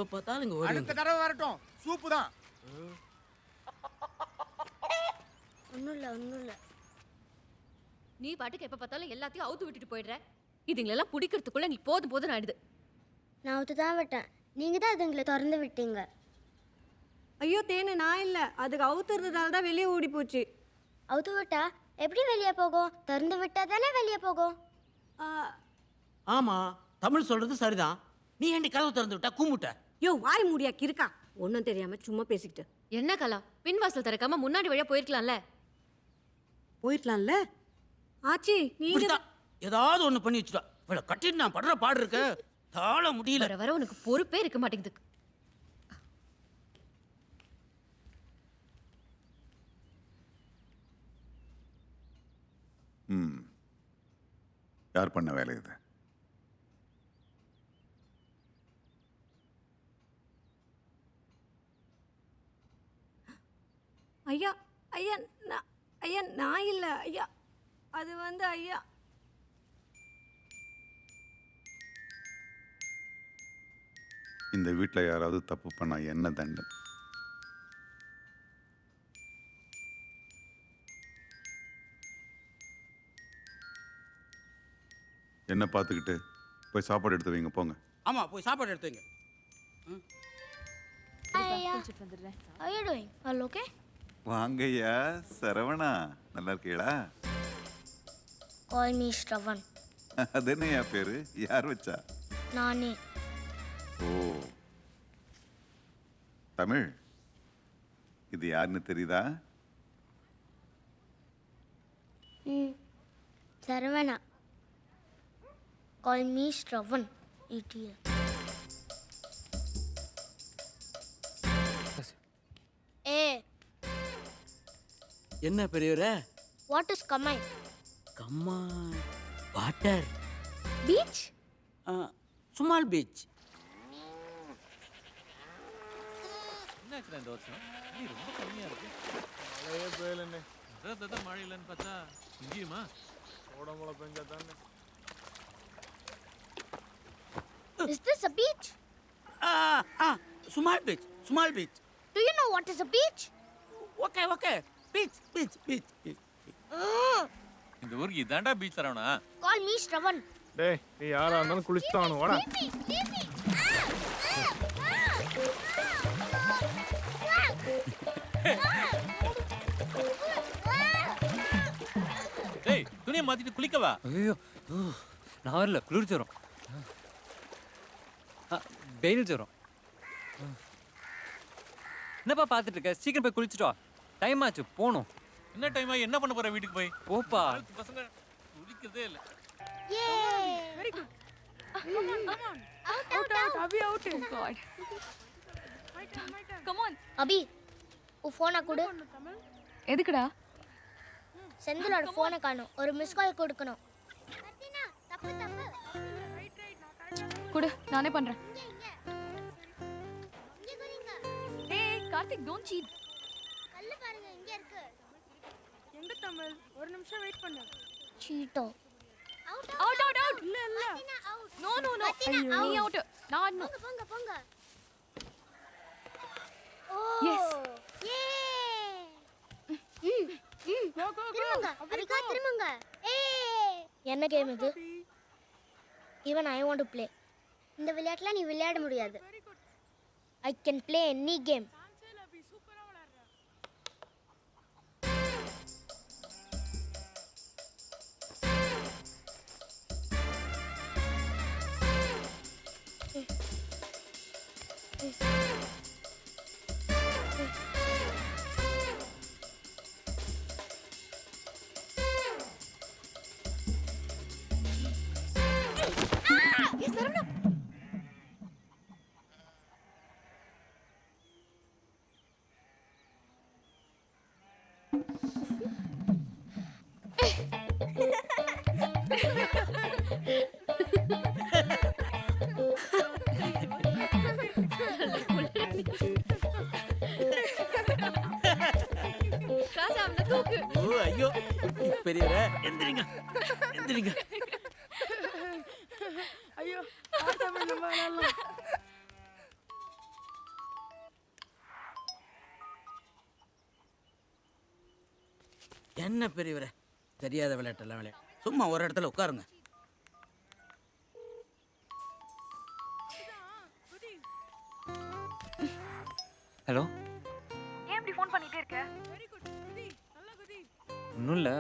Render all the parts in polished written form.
எப்ப பார்த்தாலும் இங்க ஓடி அடுத்த தடவை வரட்டும் சூப்பு தான். ஒன்றும் இல்லை. நீ பாட்டுக்கு எப்ப பார்த்தாலும் எல்லாத்தையும் அவுத்து விட்டுட்டு போயிடுற. இதுங்களெல்லாம் பிடிக்கிறதுக்குள்ள நீ போதும் ஆயிடுது. நான் அவுத்து தான் விட்டேன், நீங்கள் தான் அதுங்களை திறந்து விட்டீங்க. ஐயோ தேனு, நான் இல்லை, அதுக்கு அவுத்துறதுனால தான் வெளியே ஓடி போச்சு. அவுத்து விட்டா எப்படி வெளியே போகும்? திறந்து விட்டா தானே வெளியே போகும். ஆமா, தமிழ் சொல்றது சரிதான். நீ ஏண்டி கதவு திறந்து விட்டா கூமுட்ட? யோ வாரி மூடியா கிறுக்கா, ஒன்றும் தெரியாம சும்மா பேசிக்கிட்டு. என்ன கலா, பின்வாசல் திறக்காம முன்னாடி வழியா போயிருக்கலாம்ல. போயிடலாம்ல. ஆச்சி நீங்க ஏதாவது ஒண்ணு பண்ணி வச்சுட்டா. இவளை கட்டிட்டு நான் படுற பாடு இருக்க தாழ முடியல. வர வர உனக்கு பொறுப்பே இருக்க மாட்டேங்குது. யார் பண்ண வேலை இது? ஐயா ஐயா ஐயா நான் இல்லை ஐயா, அது வந்து ஐயா. இந்த வீட்டில் யாராவது தப்பு பண்ணா என்ன தண்டனை? என்ன பார்த்துக்கிட்டு போய் சாப்பாடு எடுத்து வைங்க, போங்க. ஆமா, போய் சாப்பாடு எடுத்து வைங்க. How are you doing? All okay? வாங்கய்யா சரவணா, நல்லா இருக்கீங்களா? Call me Shravan. அது என்னையா பேரு? யார் வச்சா? நானே. ஓ தமிழ், இது யாருன்னு தெரியுதா? Saravana. Call me Shravan. Idiot. என்ன பெரியவரே? What is Kamai? கம்மா வாட்டர் Beach? Small beach. என்னாச்சுடா இந்த வருஷம் நீ ரொம்ப கம்மியா இருக்கு. மழையே பெய்யலண்ணே. அதான் மழை இல்லைன்னு பார்த்தா இங்கேயுமா ஓடமழை பெஞ்சா தானே. Is this a beach? Small beach, small beach. Do you know what is a beach? Okay okay, beach beach beach beach. இந்த ஊருக்கு இதாண்டா பீச் தரவனா? Call me Shravan. டேய், நீ யாரா இருந்தாலும் குளிச்சுட்டானு வாடா. டேய், துணியை மாத்திட்டு குளிக்கவா? ஐயோ நான் வரல, குளிர் ஜுரம், வெயில் ஜுரம். என்னப்பா பார்த்துட்டு இருக்க? சீக்கிரம் போய் குளிச்சுட்டு வா, டைம் ஆச்சு போகணும். என்ன டைம் ஆகி என்ன பண்ண போற வீட்டுக்கு போய்? போப்பா. பசங்க குளிக்கிறதே இல்லை. Yay! Very good. Come on. Out. Abhi out. Oh God. Come on. Abhi, உன் ஃபோனை கொடு. எதுக்குடா? செந்திலோட ஃபோனை காணோம், ஒரு மிஸ் கால் கொடுக்கணும். தப்பு. குடு, நானே பண்றேன். இங்க குதிங்க. ஏய் கார்த்திக், don't cheat. கல்லு பாருங்க, இங்க இருக்கு. எங்க தமிழ்? ஒரு நிமிஷம் வெயிட் பண்ணு. சீட்டோ. Out. இல்ல No. நீ out. நான் ஆடணும். போங்க. Yes. திரும்புங்க. என்ன கேம் இது? Even I want to play. இந்த விளையாட்டுல நீ விளையாட முடியாது. I can play any game. ஓ ஐயோ, பெரியவரே எந்திரிங்க. ஐயோ, தமிழ் நம்ம விளையாடலாம். என்ன பெரியவரே, தெரியாத விளையாட்டெல்லாம் விளையாட. சும்மா ஒரு இடத்துல உட்காருங்க. ஹலோ ஏன் இப்படி ஃபோன் பண்ணிட்டே இருக்க? ஒன்றும் இல்லை,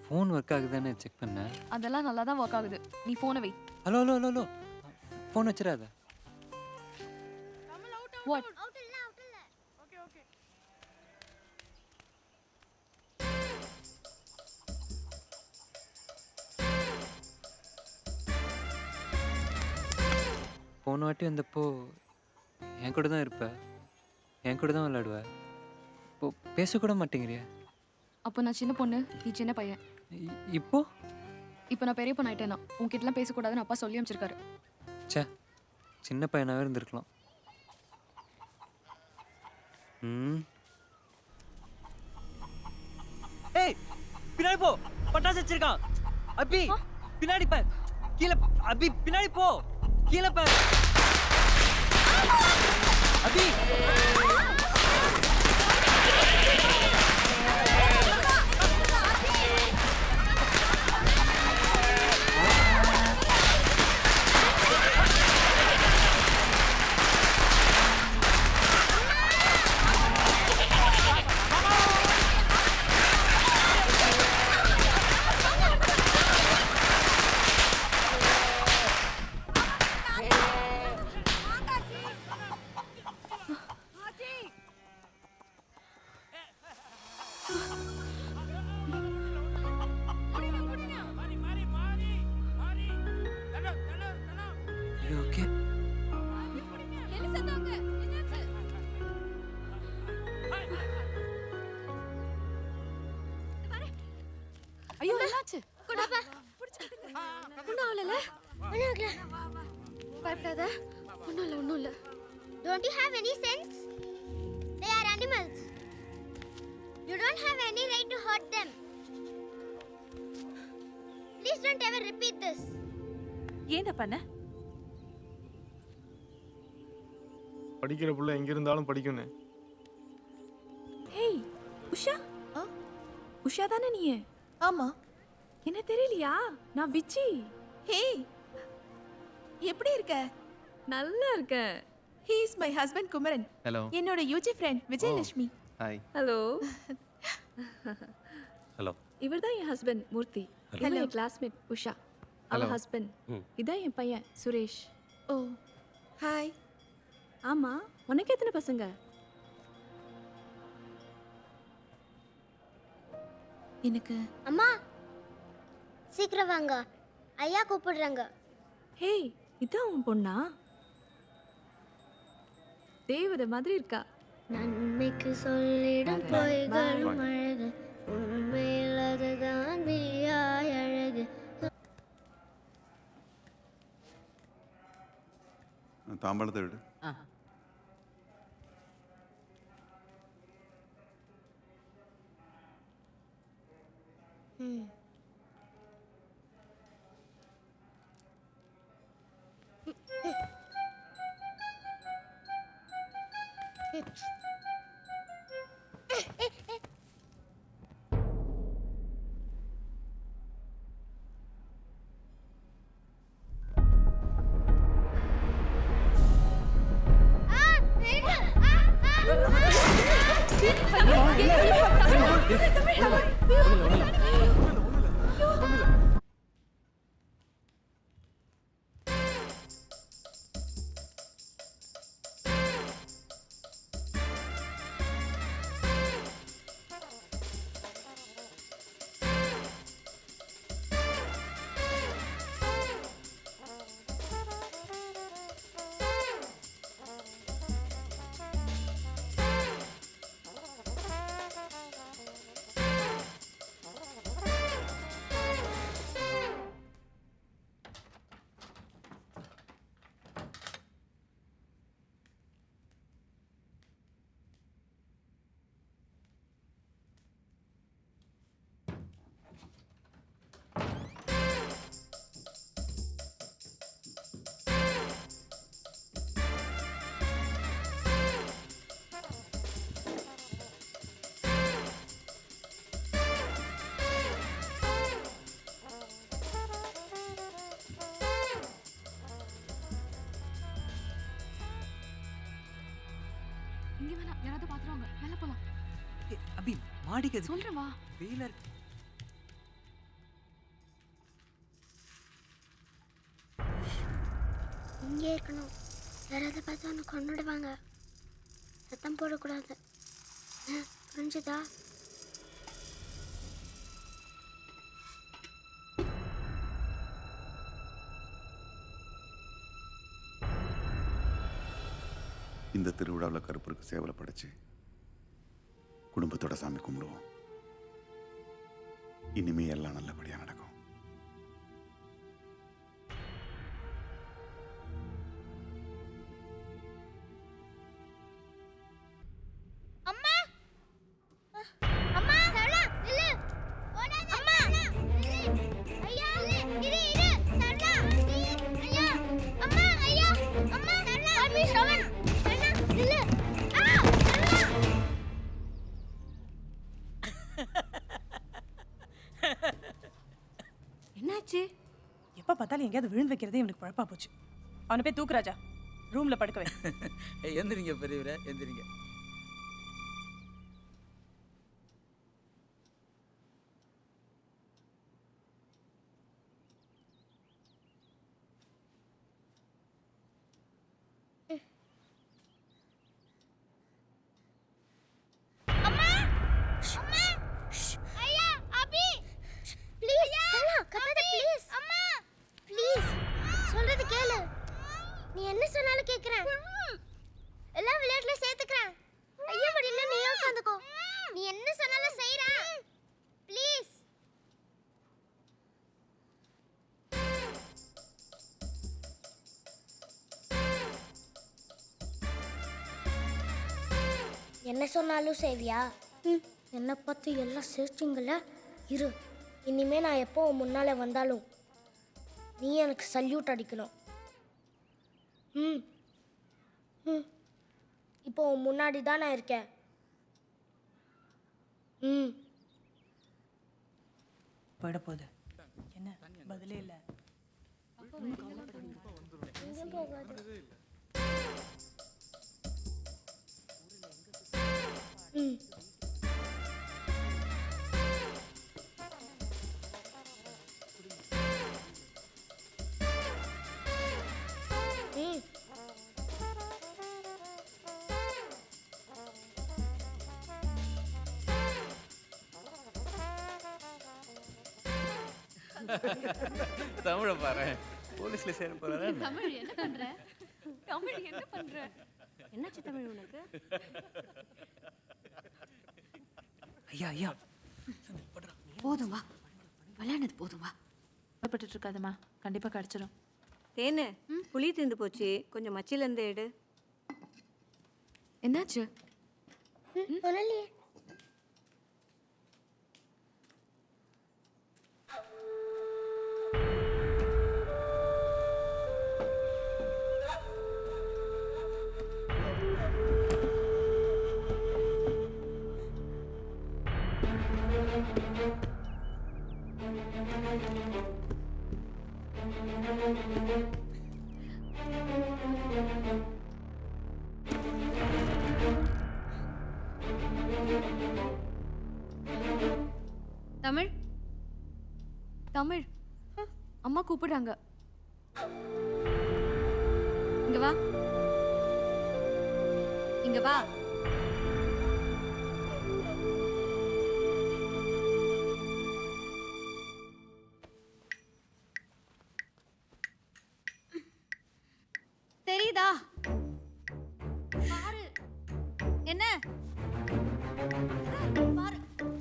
ஃபோன் ஒர்க் ஆகுதானே செக் பண்ணேன். அதெல்லாம் நல்லா தான் ஒர்க் ஆகுது. நீ ஃபோனை வை. Hello hello hello hello, phone வச்சிடாத. வாட்? அவுட் இல்ல அவுட் இல்ல. போன வாட்டி வந்தப்போ என் கூட தான் இருப்ப, என் கூட தான் விளையாடுவ. இப்போ பேசக்கூட மாட்டேங்கிறியா? அப்போ நான் சின்ன பொண்ணு, நீ சின்ன பையன். இப்போ இப்போ நான் பெரிய பொண்ணு ஆயிட்டேனா? உன்கிட்டலாம் பேசக்கூடாதுன்னு அப்பா சொல்லி அமைச்சிருக்காரு. ச்சே, சின்ன பையனாகவே இருந்திருக்கலாம். ஏய், பின்னாடி போ, பட்டாசு வச்சிருக்கான். அபி பின்னாடி பார், கீழே. அபி பின்னாடி போ, கீழே பார். அபி ஓகே. ஐயோ என்னாச்சு? ஒண்ணும் ஆகல. பயப்படாத. ஒன்றும் இல்லை. Don't you have any sense? They are animals. You don't have any right to hurt them. Please don't ever repeat this. ஏன்டா பண்ண? படிக்கிற புள்ள எங்க இருந்தாலும் படிக்கணும். ஹேய் உஷா. உஷா தானே நீ? ஆமா. என்ன தெரியலையா? நான் விச்சி. ஹே, எப்படி இருக்க? நல்லா இருக்கேன். He is my husband Kumaran. Hello. என்னோட UG friend Vijayalakshmi. Hi. Hello. Hello. இவர் தான் என் ஹஸ்பண்ட் மூர்த்தி. Hello. என் கிளாஸ்மேட் உஷா. அவ Hello. ஹஸ்பண்ட். இதான் என் பையன் சுரேஷ். ஓ ஹாய். ஆமா, உனக்கு எத்தனை பசங்க? எனக்கு அம்மா சீக்கிரம் வாங்க, ஐயா கூப்பிடுறாங்க. ஹேய், இதான் உன் பொண்ணா? தேவதை மாதிரி இருக்கா. நன்மைக்கு சொல்லிடும் பொய்களும் அழகு, உண்மையில் அதுதான் மெய்யாய் அழகு. தாம்பாளத்தை விடு. இங்க வேணாம், யாராவது பாத்துருவாங்க. மேல போலாம். அபி மாடிக்கு எதுக்கு? சொல்றேன் வா. வெயிலா இருக்கு. இங்கே இருக்கணும். யாராவது பார்த்தா உன்னை கொன்னுடுவாங்க. சத்தம் போடக்கூடாது. புரிஞ்சுதா? இந்த திருவிழாவில் கருப்பருக்கு சேவலை படைச்சு குடும்பத்தோட சாமி கும்பிடுவோம். இனிமே எல்லாம் நல்லபடியா நடக்கும். அம்மா அம்மா சரளா நில்லு. ஓடாத. அம்மா நில்லு. ஐயா இரு சரளா. ஐயா அம்மா ஐயா அம்மா சரளா. அபி ஷவன் சரளா நில்லு. சரளா. என்னாச்சு? எப்போ பார்த்தாலும் எங்கேயாவது விழுந்து வைக்கிறதே இவனுக்கு பழப்பா போச்சு. அவனை போய் தூக்குராஜா, ரூம்ல படுக்க வை. எந்திரிங்க பெரியவரே, எந்திரிங்க. அம்மா அம்மா ஐயா அபி ப்ளீஸ் சரளா கத்தாத ப்ளீஸ். அம்மா ப்ளீஸ் சொல்றது கேளு. நீ என்ன சொன்னாலும் கேக்குறேன். எல்லாம் விளையாட்டுல சேர்த்துக்கிறேன். ஐயா முடியல நீ உட்காந்துக்கோ. நீ என்ன சொன்னாலும் செய்றேன். ப்ளீஸ். என்ன சொன்னாலும் செய்வியா? என்னை பார்த்து எல்லாம் சிரிச்சிங்கல்ல. இரு, இனிமே நான் எப்போ உன் முன்னால வந்தாலும் நீ எனக்கு சல்யூட் அடிக்கணும். ம் ம் இப்போ உன் முன்னாடி தான் நான் இருக்கேன். ம் போயிட போகுது. என்ன பதிலே இல்லை. எங்கேயும் போகாது. ம் ம் தமிழ பாரு. போலீஸ்ல சேர போறாரா? தமிழ் என்ன பண்ற? தமிழ் என்ன பண்ற? என்னாச்சு தமிழ் உனக்கு? ஐயா ஐயா போதும் வா. விளையாடுனது போதும் வா. பட்டுட்டு இருக்காதம்மா, கண்டிப்பா கிடைச்சிடும். தேனு புளி தீர்ந்து போச்சு, கொஞ்சம் மச்சிலேருந்து எடு. என்னாச்சு? ஒன்றும் தமிழ் தமிழ் அம்மா கூப்பிடுறாங்க. இங்க வா, இங்க வா. தெரியுதா? பாரு. என்ன பாரு,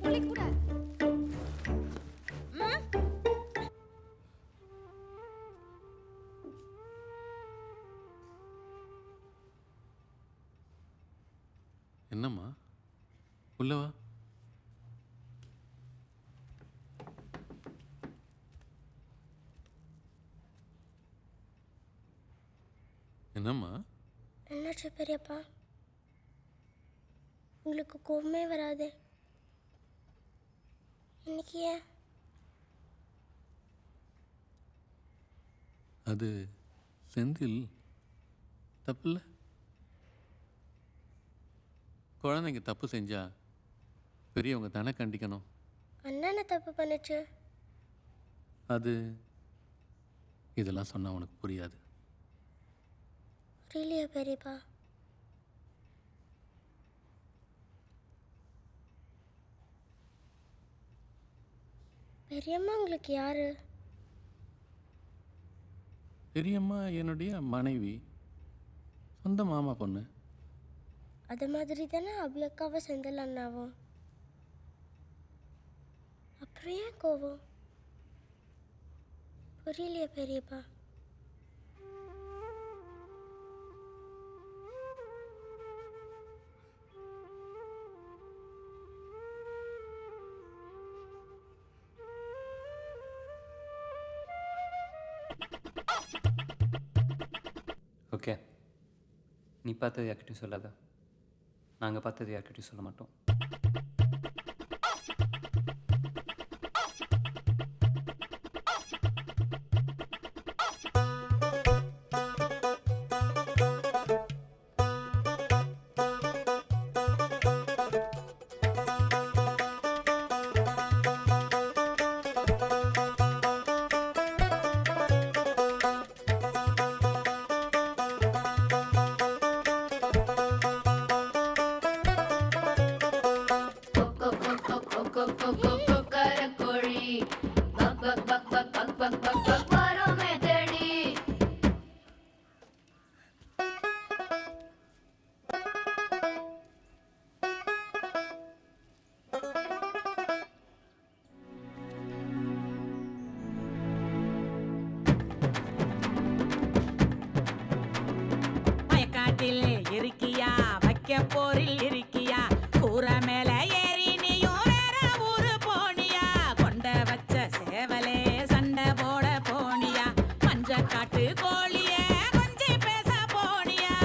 புள்ளி கூட. என்னம்மா உள்ள வா. என்னம்மா? என்னாச்சு பெரியப்பா? உங்களுக்கு கோவமே வராது இன்னைக்கு ஏன்? அது செந்தில் தப்பில்ல. குழந்தைங்க தப்பு செஞ்சா பெரியவங்க தானே கண்டிக்கணும். அண்ணனை தப்பு பண்ணுச்சு. அது இதெல்லாம் சொன்னா உனக்கு புரியாது. புரியலையா பெரியப்பா? பெரியம்மா உங்களுக்கு யாரு? பெரியம்மா என்னுடைய மனைவி, சொந்த மாமா பொண்ணு. அது மாதிரி தானே அபி அக்காவை செந்தில் அண்ணாவும். அப்புறம் ஏன் கோவம்? புரியலையா பெரியப்பா? ஓகே, நீ பார்த்தது யார்கிட்டையும் சொல்லாத. நாங்கள் பார்த்தது யார்கிட்டையும் சொல்ல மாட்டோம். மயக்காட்டில் இருக்கியா, வைக்க போரில் இருக்கியா, கூரை மேல ஏறி நீயும் வேற ஊரு போனியா, கொண்ட வச்ச சேவலே சண்டை போட போனியா, மஞ்ச காட்டு கோழியே கொஞ்சி பேச போனியா.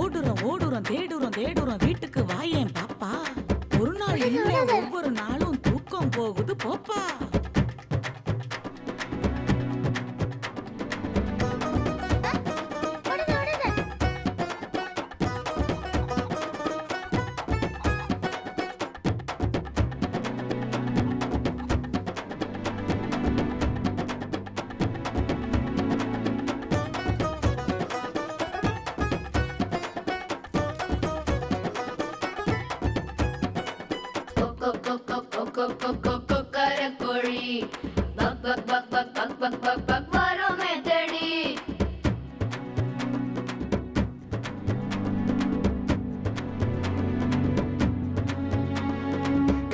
ஓடுறோம் தேடுறோம் வீட்டுக்கு வாயேன் பாப்பா. ஒரு நாள் இல்ல, ஒவ்வொரு நாளும் தூக்கம் போகுது போப்பா.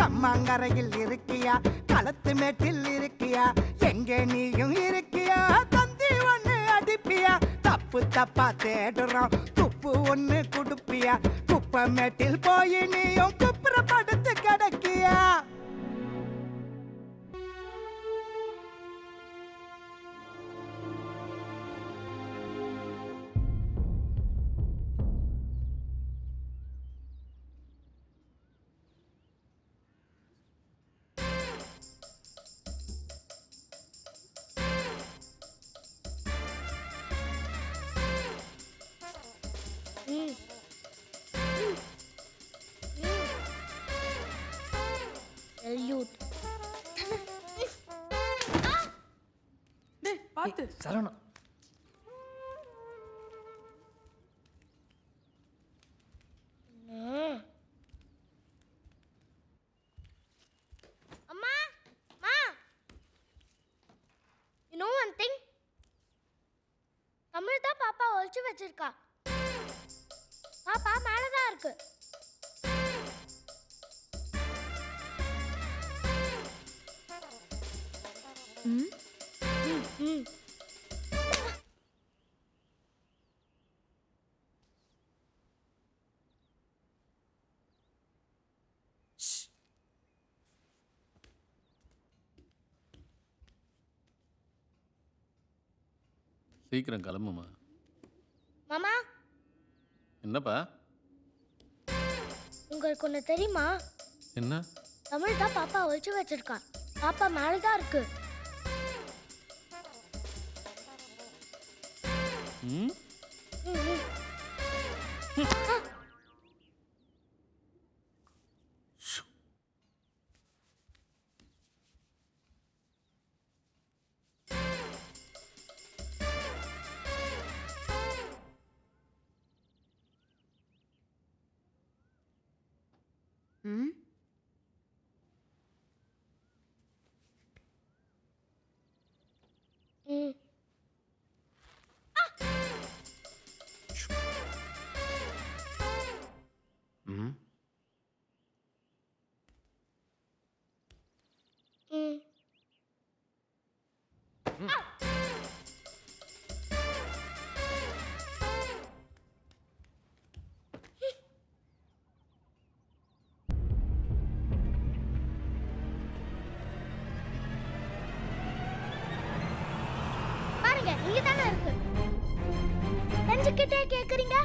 கம்மாங்கரையில் இருக்கியா, களத்து மேட்டில் இருக்கியா, எங்கே நீயும் இருக்கியா, தந்தி ஒண்ணு அடிப்பியா, தப்பு தப்பா தேடுறோம் துப்பு ஒண்ணு குடுப்பியா, குப்பை மேட்டில் போய் நீயும் குப்புற படுத்து கிடக்கியா. Salute. பார்த்து சரவணா, அம்மா, மா, you know one thing? Tamil தான் பாப்பா ஒழிச்சு வச்சிருக்கா. பாப்பா மேலதான் இருக்கு. சீக்கிரம் கிளம்புமா. மாமா, என்னப்பா? உங்களுக்கு ஒன்று தெரியுமா? என்ன? தமிழ் தான் பாப்பா ஒழிச்சு வச்சிருக்கான். பாப்பா மேலதான் இருக்கு. ம் ம், ம். ம் ம். ம் ம். பாருங்க இங்க தானே இருக்கு. தெரிஞ்சுக்கிட்டே கேக்குறீங்க.